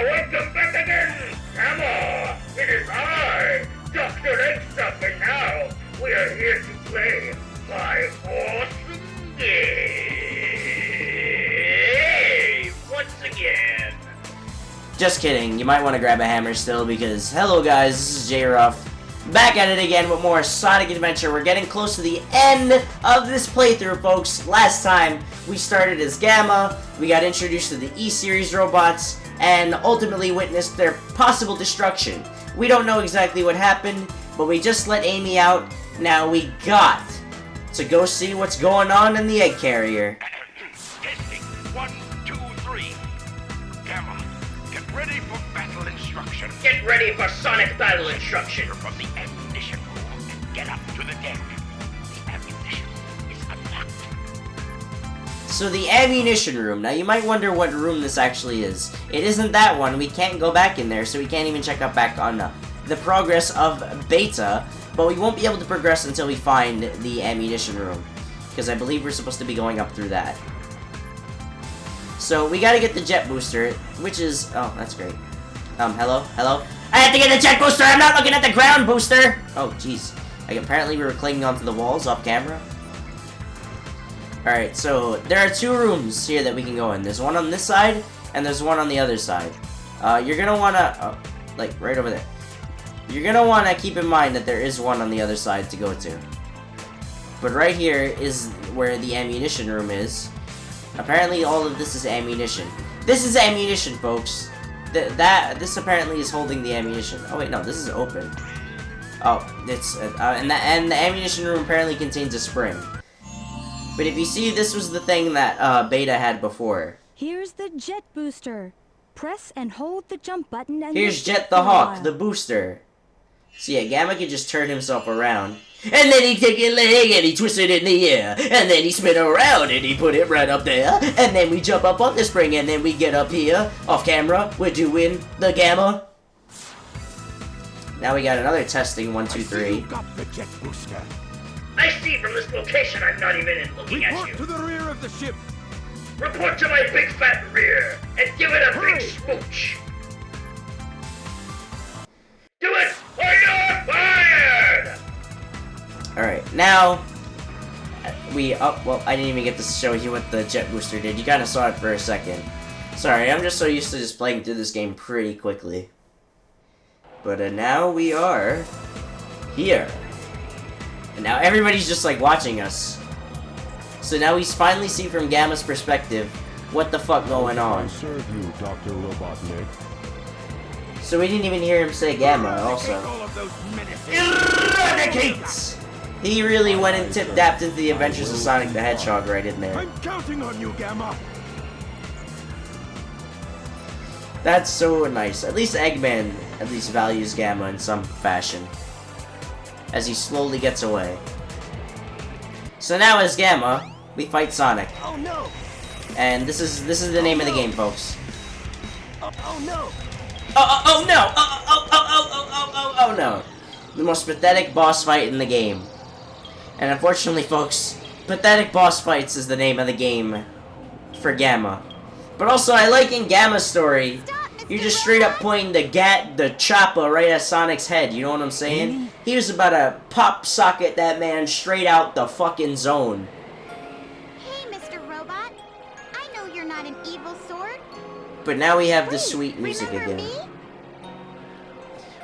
welcome back again! Gamma! It is I, Dr. Eggstuff, and now we are here to play my awesome game! Once again! Just kidding, you might want to grab a hammer still because, hello guys, this is Ruff. Back at it again with more Sonic Adventure. We're getting close to the end of this playthrough, folks. Last time, we started as Gamma, we got introduced to the E-Series robots, and ultimately witnessed their possible destruction. We don't know exactly what happened, but we just let Amy out. Now we got to go see what's going on in the egg carrier. Testing. 1, 2, 3. Gamma, get ready for battle instruction. Get ready for Sonic battle instruction! From the ammunition room and get up to the deck. The ammunition is unlocked. So the ammunition room. Now you might wonder what room this actually is. It isn't that one. We can't go back in there, so we can't even check out back on the progress of Beta. But we won't be able to progress until we find the ammunition room, because I believe we're supposed to be going up through that. So we gotta get the jet booster, which is... oh, that's great. Hello? Hello? I have to get the jet booster! I'm not looking at the ground booster! Oh, jeez. Like, apparently we were clinging onto the walls off camera. Alright, so there are two rooms here that we can go in. There's one on this side, and there's one on the other side. You're gonna wanna... oh, like, right over there. You're gonna wanna keep in mind that there is one on the other side to go to. But right here is where the ammunition room is. Apparently all of this is ammunition. This is ammunition, folks. This apparently is holding the ammunition. Oh wait, no, this is open. Oh, it's and the ammunition room apparently contains a spring. But if you see, this was the thing that Beta had before. Here's the jet booster. Press and hold the jump button and here's Jet the Hawk, the booster. So yeah, Gamma could just turn himself around. And then he take a leg and he twist it in the air. And then he spin around and he put it right up there. And then we jump up on the spring and then we get up here. Off camera, we're doing the Gamma. Now we got another testing, 1, 2, 3. You got the jet booster. I see from this location I'm not even looking at Report you. to the rear of the ship. Report to my big fat rear and give it a big smooch. Do it or you're fired! Alright, now well, I didn't even get to show you what the jet booster did. You kind of saw it for a second. Sorry, I'm just so used to just playing through this game pretty quickly. But now we are here. And now everybody's just like watching us. So now we finally see from Gamma's perspective what the fuck going on. Serve you, Dr. Robotnik. So we didn't even hear him say Gamma also. All of those menaces. Eradicates! He really went and tip-dapped into the adventures of Sonic the Hedgehog right in there. I'm counting on you, Gamma. That's so nice. At least Eggman at least values Gamma in some fashion. As he slowly gets away. So now as Gamma, we fight Sonic. Oh no! And this is the name of the game, folks. Oh no! Oh no! Oh no! The most pathetic boss fight in the game. And unfortunately, folks, Pathetic Boss Fights is the name of the game for Gamma. But also, I like in Gamma's story, you're just straight up pointing the chopper right at Sonic's head, you know what I'm saying? He was about to pop socket that man straight out the fucking zone. Hey, Mr. Robot. I know you're not an evil sword. But now we have the sweet music again. Me?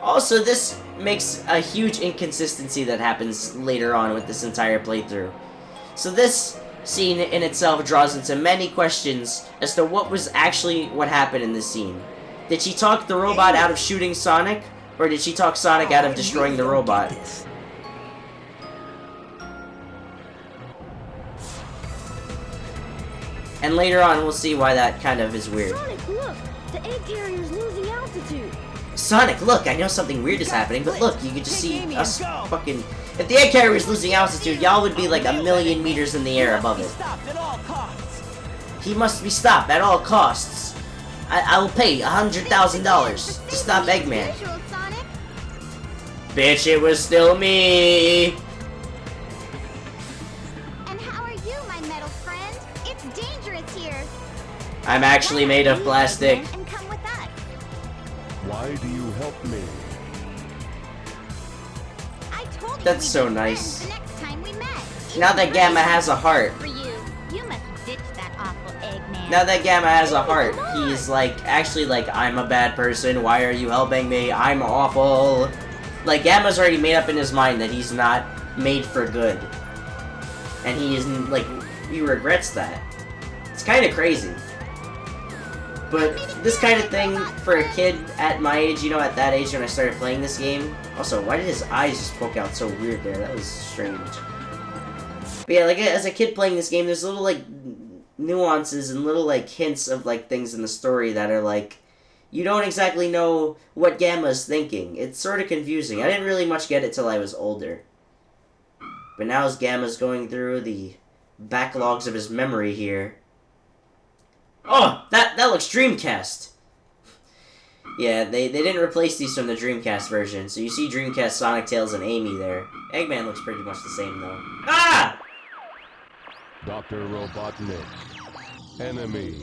Also, this makes a huge inconsistency that happens later on with this entire playthrough. So this scene in itself draws into many questions as to what happened in this scene. Did she talk the robot out of shooting Sonic? Or did she talk Sonic out of destroying the robot? And later on, we'll see why that kind of is weird. Sonic, look! The egg carrier's losing altitude. Sonic, look, I know something weird is happening, but look, you can just see us fucking... If the egg carrier is losing altitude, y'all would be like 1,000,000 meters in the air above it. He must be stopped at all costs. I will pay $100,000 to stop Eggman. Bitch, it was still me! And how are you, my metal friend? It's dangerous here. I'm actually made of plastic. And come with us. Why do you help me? I told you That's we'd so be nice. friends the next time we met. Now that Gamma has a heart. For you, you must ditch that awful Eggman. Now that Gamma has a heart, he's like, actually like, I'm a bad person, why are you helping me? I'm awful. Like, Gamma's already made up in his mind that he's not made for good. And he isn't, like, he regrets that. It's kind of crazy. But this kind of thing, for a kid at my age, you know, at that age when I started playing this game. Also, why did his eyes just poke out so weird there? That was strange. But yeah, like, as a kid playing this game, there's little, like, nuances and little, like, hints of, like, things in the story that are, like, you don't exactly know what Gamma's thinking. It's sort of confusing. I didn't really much get it till I was older. But now as Gamma's going through the backlogs of his memory here. Oh, that looks Dreamcast. Yeah, they didn't replace these from the Dreamcast version, so you see Dreamcast, Sonic, Tails, and Amy there. Eggman looks pretty much the same, though. Ah! Dr. Robotnik. Enemy.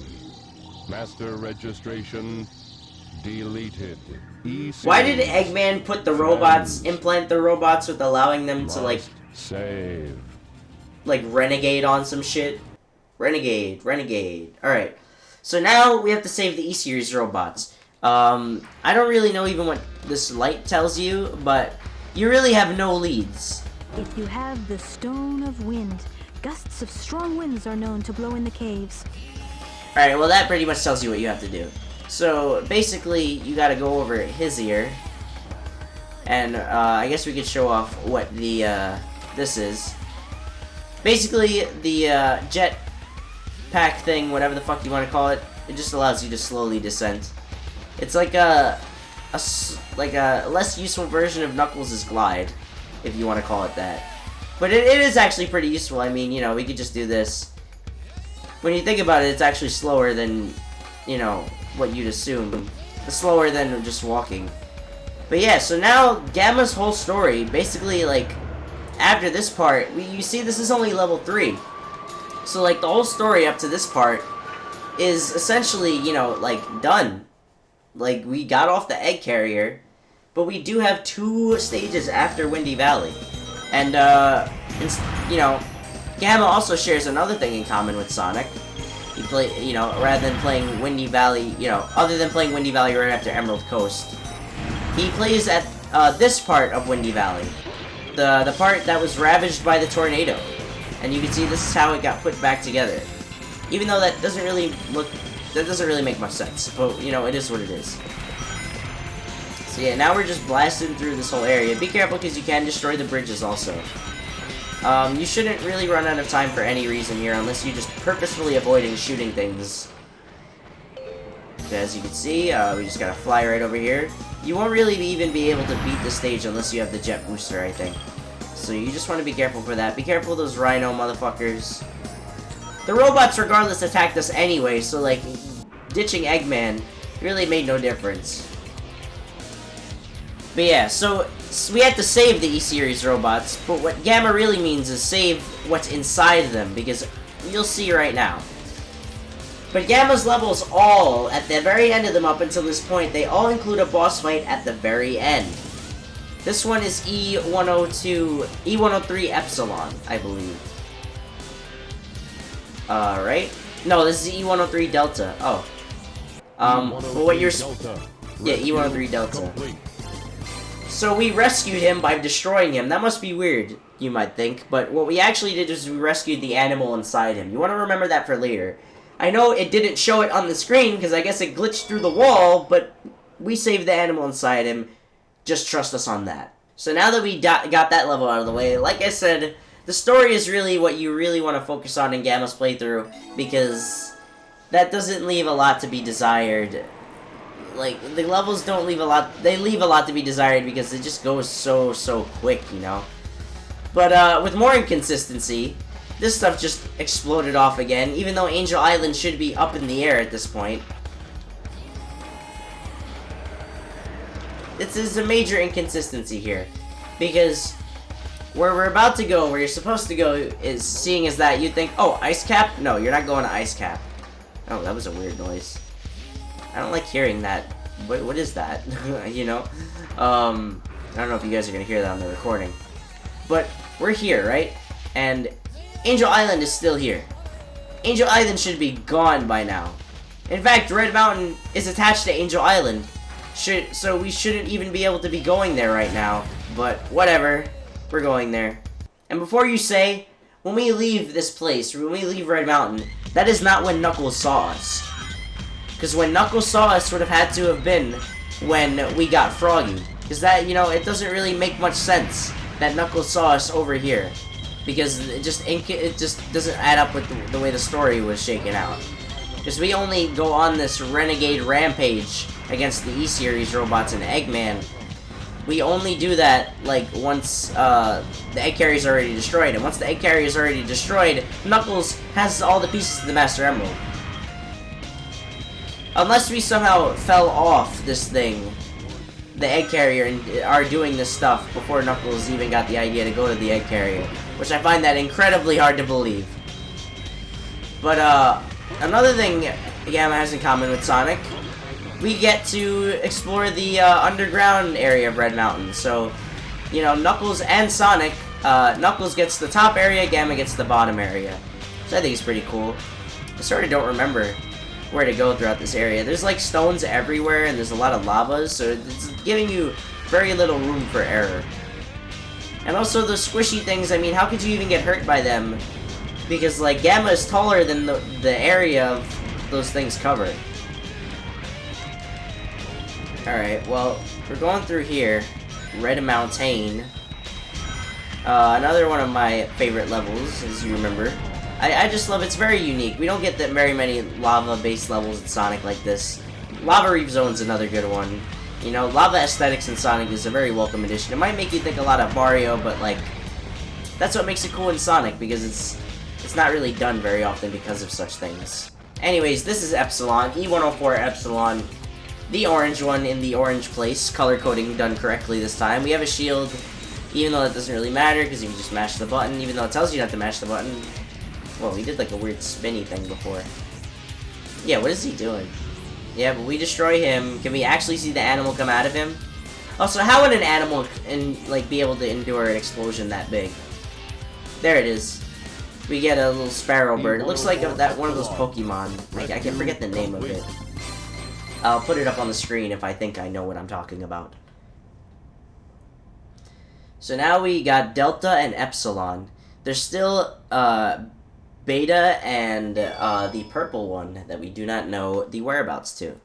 Master registration deleted. Why did Eggman put the robots, implant the robots with allowing them to, like, save. like, renegade on some shit? Renegade. Alright. So now we have to save the E-Series robots. I don't really know even what this light tells you, but you really have no leads. If you have the Stone of Wind, gusts of strong winds are known to blow in the caves. Alright, well that pretty much tells you what you have to do. So, basically, you gotta go over his ear. And, I guess we could show off what the, this is. Basically, the, jet pack thing, whatever the fuck you want to call it, it just allows you to slowly descend. It's like a less useful version of Knuckles' glide, if you want to call it that. But it is actually pretty useful. I mean, you know, we could just do this. When you think about it, it's actually slower than, you know, what you'd assume. It's slower than just walking. But yeah, so now Gamma's whole story, basically, like, after this part, you see this is only level 3. So, like, the whole story up to this part is essentially, you know, like, done. Like, we got off the egg carrier, but we do have 2 stages after Windy Valley. And, you know, Gamma also shares another thing in common with Sonic. He you know, rather than playing Windy Valley, you know, other than playing Windy Valley right after Emerald Coast, he plays at, this part of Windy Valley. The part that was ravaged by the tornado. And you can see this is how it got put back together. Even though that doesn't really make much sense. But, you know, it is what it is. So yeah, now we're just blasting through this whole area. Be careful because you can destroy the bridges also. You shouldn't really run out of time for any reason here unless you're just purposefully avoiding shooting things. As you can see, we just gotta fly right over here. You won't really even be able to beat the stage unless you have the jet booster, I think. So you just want to be careful for that. Be careful of those rhino motherfuckers. The robots, regardless, attacked us anyway, so, like, ditching Eggman really made no difference. But yeah, so we had to save the E-Series robots, but what Gamma really means is save what's inside them, because you'll see right now. But Gamma's levels all, at the very end of them up until this point, they all include a boss fight at the very end. This one is E103 Epsilon, I believe. Right? No, this is E103 Delta. Oh. But what you're... Yeah, E103 Delta. Complete. So we rescued him by destroying him. That must be weird, you might think. But what we actually did is we rescued the animal inside him. You want to remember that for later. I know it didn't show it on the screen because I guess it glitched through the wall, but we saved the animal inside him. Just trust us on that. So now that we got that level out of the way, like I said, the story is really what you really want to focus on in Gamma's playthrough, because that doesn't leave a lot to be desired. Like, the levels don't leave a lot, they leave a lot to be desired because it just goes so quick, you know? But, with more inconsistency, this stuff just exploded off again, even though Angel Island should be up in the air at this point. This is a major inconsistency here, because where we're about to go, where you're supposed to go, is seeing as that you think, oh, Ice Cap? No, you're not going to Ice Cap. Oh, that was a weird noise. I don't like hearing that. what is that? You know? I don't know if you guys are gonna hear that on the recording. But we're here, right? And Angel Island is still here. Angel Island should be gone by now. In fact, Red Mountain is attached to Angel Island. So we shouldn't even be able to be going there right now. But whatever, we're going there. And before you say, when we leave this place, when we leave Red Mountain, that is not when Knuckles saw us. Because when Knuckles saw us would have had to have been when we got Froggy. Because that, you know, it doesn't really make much sense that Knuckles saw us over here. Because it just doesn't add up with the way the story was shaken out. Because we only go on this Renegade rampage against the E-Series robots and Eggman. We only do that, like, once the egg carrier is already destroyed. And once the egg carrier is already destroyed, Knuckles has all the pieces of the Master Emerald. Unless we somehow fell off this thing, the egg carrier, and are doing this stuff before Knuckles even got the idea to go to the egg carrier. Which I find that incredibly hard to believe. But, another thing Gamma has in common with Sonic, we get to explore the underground area of Red Mountain. So, you know, Knuckles and Sonic, Knuckles gets the top area, Gamma gets the bottom area. So I think it's pretty cool. I sort of don't remember where to go throughout this area. There's like stones everywhere and there's a lot of lavas, so it's giving you very little room for error. And also the squishy things, I mean, how could you even get hurt by them? Because, like, Gamma is taller than the area of those things cover. Alright, well, we're going through here. Red Mountain. Another one of my favorite levels, as you remember. I just love it's very unique. We don't get that very many lava-based levels in Sonic like this. Lava Reef Zone's another good one. You know, lava aesthetics in Sonic is a very welcome addition. It might make you think a lot of Mario, but, like, that's what makes it cool in Sonic, because it's not really done very often because of such things. Anyways, this is Epsilon, E104 Epsilon, the orange one in the orange place, color coding done correctly this time. We have a shield, even though that doesn't really matter, because you can just mash the button, even though it tells you not to mash the button. Well, we did, like, a weird spinny thing before. Yeah, what is he doing? Yeah, but we destroy him. Can we actually see the animal come out of him? Also, how would an animal be able to endure an explosion that big? There it is. We get a little sparrow bird. It looks like that one of those Pokemon. Like, I can forget the name of it. I'll put it up on the screen if I think I know what I'm talking about. So now we got Delta and Epsilon. There's still Beta and the purple one that we do not know the whereabouts to.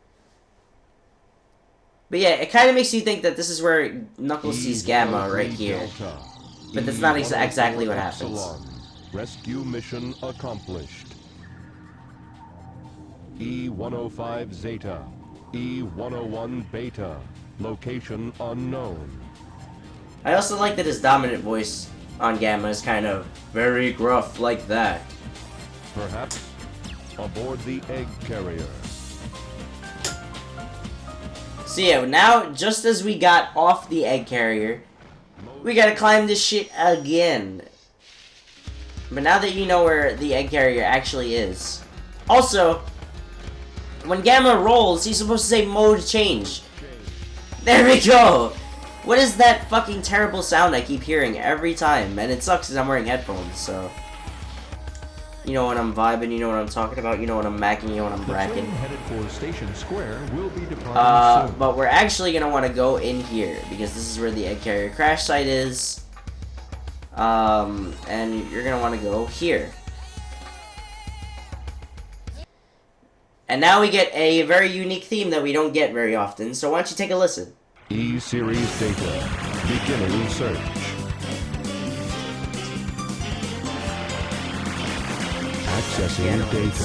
But yeah, it kind of makes you think that this is where Knuckles sees Gamma right here. But that's not exactly what happens. Rescue mission accomplished. E105 Zeta, E101 Beta, location unknown. I also like that his dominant voice on Gamma is kind of very gruff like that. Perhaps aboard the egg carrier. So yeah, now just as we got off the egg carrier, we gotta climb this shit again. But now that you know where the egg carrier actually is. Also, when Gamma rolls, he's supposed to say mode change. There we go! What is that fucking terrible sound I keep hearing every time? And it sucks because I'm wearing headphones, so... You know when I'm vibing, you know what I'm talking about, you know what I'm macking, you know what I'm bracking. Headed for Station Square will be departing soon. But we're actually gonna want to go in here, because this is where the egg carrier crash site is. And you're gonna want to go here. And now we get a very unique theme that we don't get very often, so why don't you take a listen. E-Series data. Beginning search. Accessing data.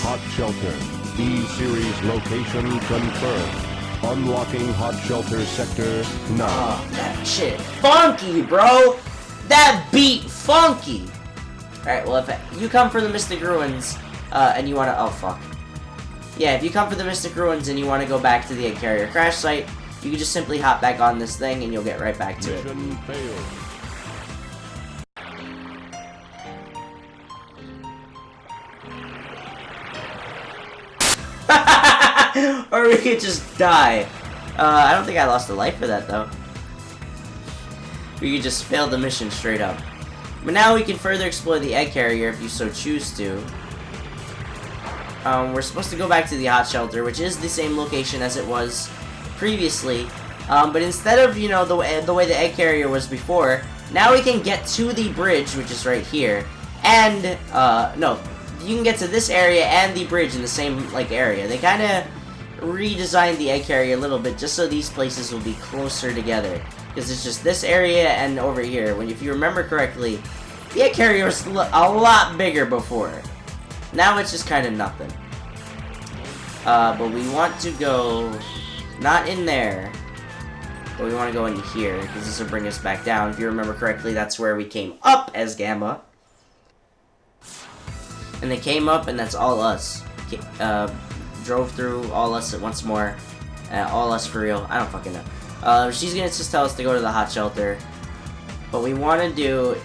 Hot shelter. E-Series location confirmed. Unlocking hot shelter sector now. Oh, that shit funky, bro! That beat funky! Alright, well, if you come for the Mystic Ruins, and you wanna... Oh, fuck. Yeah, if you come for the Mystic Ruins and you wanna go back to the egg carrier crash site, you can just simply hop back on this thing and you'll get right back to it. Mission failed. Or we could just die. I don't think I lost a life for that, though. We could just fail the mission straight up. But now we can further explore the egg carrier if you so choose to. We're supposed to go back to the hot shelter, which is the same location as it was previously. But instead of, you know, the way the egg carrier was before, now we can get to the bridge, which is right here. And, no, you can get to this area and the bridge in the same, like, area. They kind of redesigned the egg carrier a little bit just so these places will be closer together. Because it's just this area and over here. If you remember correctly, the egg carrier was a lot bigger before. Now it's just kind of nothing. But we want to go not in there, but we want to go in here because this will bring us back down. If you remember correctly, that's where we came up as Gamma. And they came up, and that's all us. Drove through all us once more. All us for real. I don't fucking know. She's gonna just tell us to go to the hot shelter. But we want to do...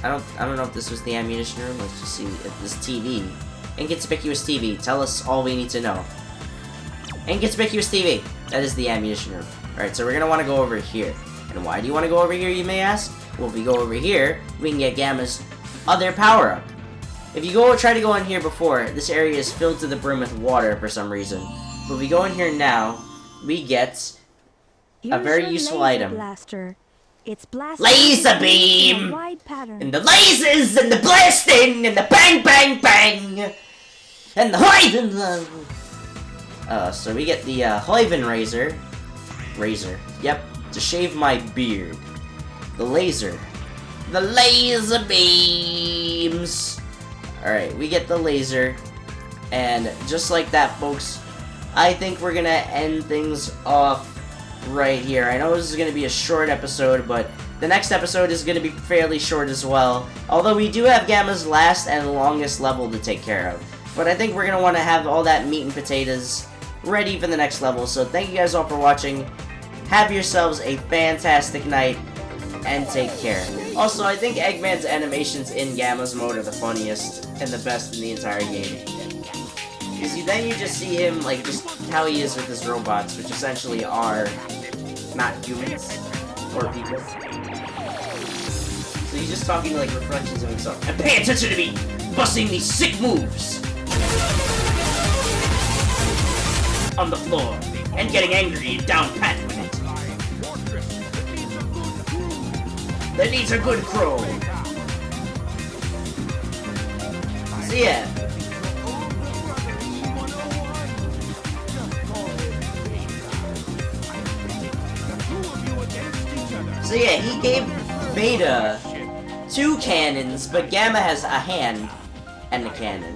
I don't know if this was the ammunition room. Let's just see if this TV. Inconspicuous TV. Tell us all we need to know. Inconspicuous TV. That is the ammunition room. Alright, so we're gonna want to go over here. And why do you want to go over here, you may ask? Well, if we go over here, we can get Gamma's other power-up. If you try to go in here before, this area is filled to the brim with water for some reason. But if we go in here now, we get a very useful item. Blaster. It's blasting Laser beam! wide pattern. And the lasers, and the blasting, and the bang, bang, bang! And the Huyven... so we get the Huyven razor. Yep, to shave my beard. The laser. The laser beams! Alright, we get the laser. And just like that, folks, I think we're gonna end things off right here. I know this is gonna be a short episode, but the next episode is gonna be fairly short as well. Although we do have Gamma's last and longest level to take care of. But I think we're gonna want to have all that meat and potatoes ready for the next level. So thank you guys all for watching. Have yourselves a fantastic night, and take care. Also, I think Eggman's animations in Gamma's mode are the funniest and the best in the entire game. Because then you just see him, like, just how he is with his robots, which essentially are not humans or people. So he's just talking, like, reflections of himself. And pay attention to me! Busting these sick moves! On the floor, and getting angry and down pat with it. That needs a good crow. So yeah. So yeah, he gave Beta 2 cannons, but Gamma has a hand and a cannon.